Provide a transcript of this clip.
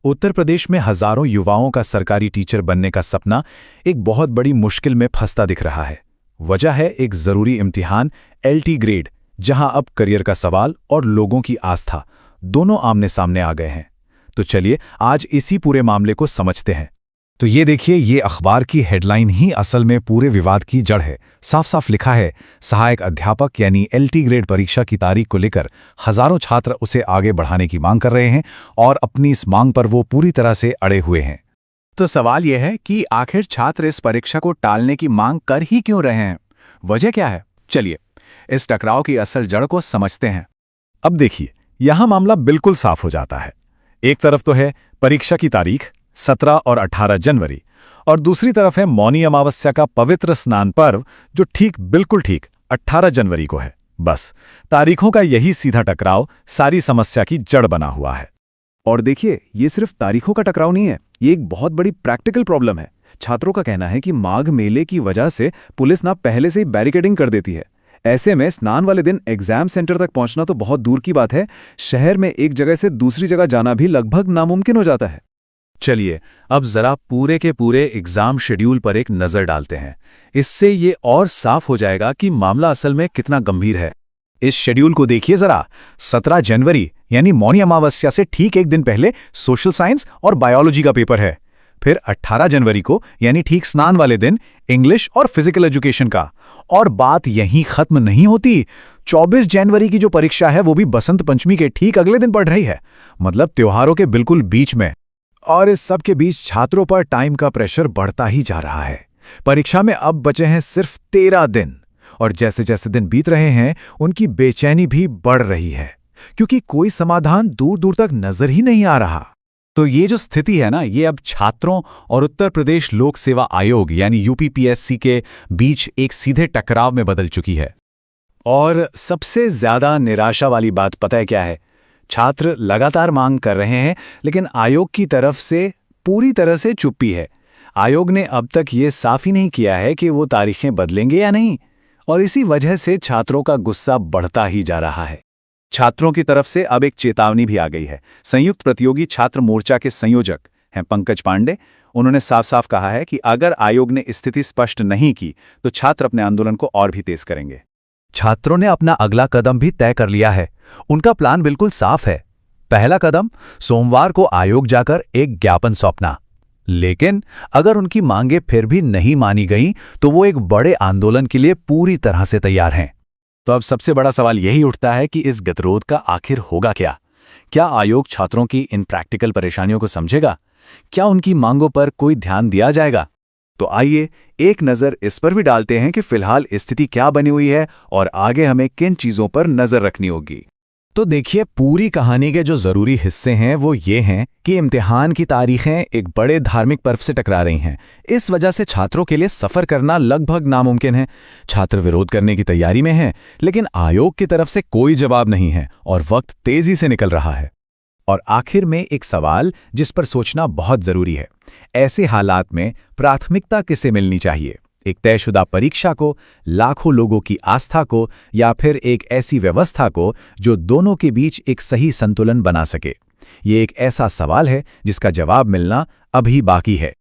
उत्तर प्रदेश में हजारों युवाओं का सरकारी टीचर बनने का सपना एक बहुत बड़ी मुश्किल में फंसता दिख रहा है। वजह है एक जरूरी इम्तिहान LT ग्रेड, जहां अब करियर का सवाल और लोगों की आस्था दोनों आमने सामने आ गए हैं। तो चलिए आज इसी पूरे मामले को समझते हैं। तो ये देखिए, ये अखबार की हेडलाइन ही असल में पूरे विवाद की जड़ है। साफ साफ लिखा है, सहायक अध्यापक यानी LT ग्रेड परीक्षा की तारीख को लेकर हजारों छात्र उसे आगे बढ़ाने की मांग कर रहे हैं और अपनी इस मांग पर वो पूरी तरह से अड़े हुए हैं। तो सवाल यह है कि आखिर छात्र इस परीक्षा को टालने की मांग कर ही क्यों रहे हैं? वजह क्या है? चलिए इस टकराव की असल जड़ को समझते हैं। अब देखिए, यहां मामला बिल्कुल साफ हो जाता है। एक तरफ तो है परीक्षा की तारीख 17 और 18 जनवरी, और दूसरी तरफ है मौनी अमावस्या का पवित्र स्नान पर्व जो बिल्कुल ठीक 18 जनवरी को है। बस तारीखों का यही सीधा टकराव सारी समस्या की जड़ बना हुआ है। और देखिए, ये सिर्फ तारीखों का टकराव नहीं है, ये एक बहुत बड़ी प्रैक्टिकल प्रॉब्लम है। छात्रों का कहना है कि माघ मेले की वजह से पुलिस ना पहले से ही बैरिकेडिंग कर देती है। ऐसे में स्नान वाले दिन एग्जाम सेंटर तक पहुंचना तो बहुत दूर की बात है, शहर में एक जगह से दूसरी जगह जाना भी लगभग नामुमकिन हो जाता है। चलिए अब जरा पूरे के पूरे एग्जाम शेड्यूल पर एक नजर डालते हैं। इससे ये और साफ हो जाएगा कि मामला असल में कितना गंभीर है। इस शेड्यूल को देखिए जरा। 17 जनवरी यानी मौनी अमावस्या से ठीक एक दिन पहले सोशल साइंस और बायोलॉजी का पेपर है। फिर 18 जनवरी को यानी ठीक स्नान वाले दिन इंग्लिश और फिजिकल एजुकेशन का। और बात यहीं खत्म नहीं होती। 24 जनवरी की जो परीक्षा है वो भी बसंत पंचमी के ठीक अगले दिन पड़ रही है, मतलब त्योहारों के बिल्कुल बीच में। और इस सब के बीच छात्रों पर टाइम का प्रेशर बढ़ता ही जा रहा है। परीक्षा में अब बचे हैं सिर्फ 13 दिन, और जैसे जैसे दिन बीत रहे हैं उनकी बेचैनी भी बढ़ रही है, क्योंकि कोई समाधान दूर दूर तक नजर ही नहीं आ रहा। तो ये जो स्थिति है ना, ये अब छात्रों और उत्तर प्रदेश लोक सेवा आयोग यानी UPPSC के बीच एक सीधे टकराव में बदल चुकी है। और सबसे ज्यादा निराशा वाली बात पता है क्या है? छात्र लगातार मांग कर रहे हैं, लेकिन आयोग की तरफ से पूरी तरह से चुप्पी है। आयोग ने अब तक ये साफ ही नहीं किया है कि वो तारीखें बदलेंगे या नहीं, और इसी वजह से छात्रों का गुस्सा बढ़ता ही जा रहा है। छात्रों की तरफ से अब एक चेतावनी भी आ गई है। संयुक्त प्रतियोगी छात्र मोर्चा के संयोजक हैं पंकज पांडे। उन्होंने साफ साफ कहा है कि अगर आयोग ने स्थिति स्पष्ट नहीं की तो छात्र अपने आंदोलन को और भी तेज करेंगे। छात्रों ने अपना अगला कदम भी तय कर लिया है। उनका प्लान बिल्कुल साफ है। पहला कदम, सोमवार को आयोग जाकर एक ज्ञापन सौंपना। लेकिन अगर उनकी मांगें फिर भी नहीं मानी गईं तो वो एक बड़े आंदोलन के लिए पूरी तरह से तैयार हैं। तो अब सबसे बड़ा सवाल यही उठता है कि इस गतिरोध का आखिर होगा क्या? क्या आयोग छात्रों की इन प्रैक्टिकल परेशानियों को समझेगा? क्या उनकी मांगों पर कोई ध्यान दिया जाएगा? तो आइए एक नज़र इस पर भी डालते हैं कि फिलहाल स्थिति क्या बनी हुई है और आगे हमें किन चीज़ों पर नज़र रखनी होगी। तो देखिए, पूरी कहानी के जो ज़रूरी हिस्से हैं वो ये हैं कि इम्तिहान की तारीखें एक बड़े धार्मिक पर्व से टकरा रही हैं। इस वजह से छात्रों के लिए सफ़र करना लगभग नामुमकिन है। छात्र विरोध करने की तैयारी में हैं, लेकिन आयोग की तरफ से कोई जवाब नहीं है और वक्त तेज़ी से निकल रहा है। और आखिर में एक सवाल जिस पर सोचना बहुत ज़रूरी है, ऐसे हालात में प्राथमिकता किसे मिलनी चाहिए? एक तयशुदा परीक्षा को, लाखों लोगों की आस्था को, या फिर एक ऐसी व्यवस्था को जो दोनों के बीच एक सही संतुलन बना सके? ये एक ऐसा सवाल है जिसका जवाब मिलना अभी बाकी है।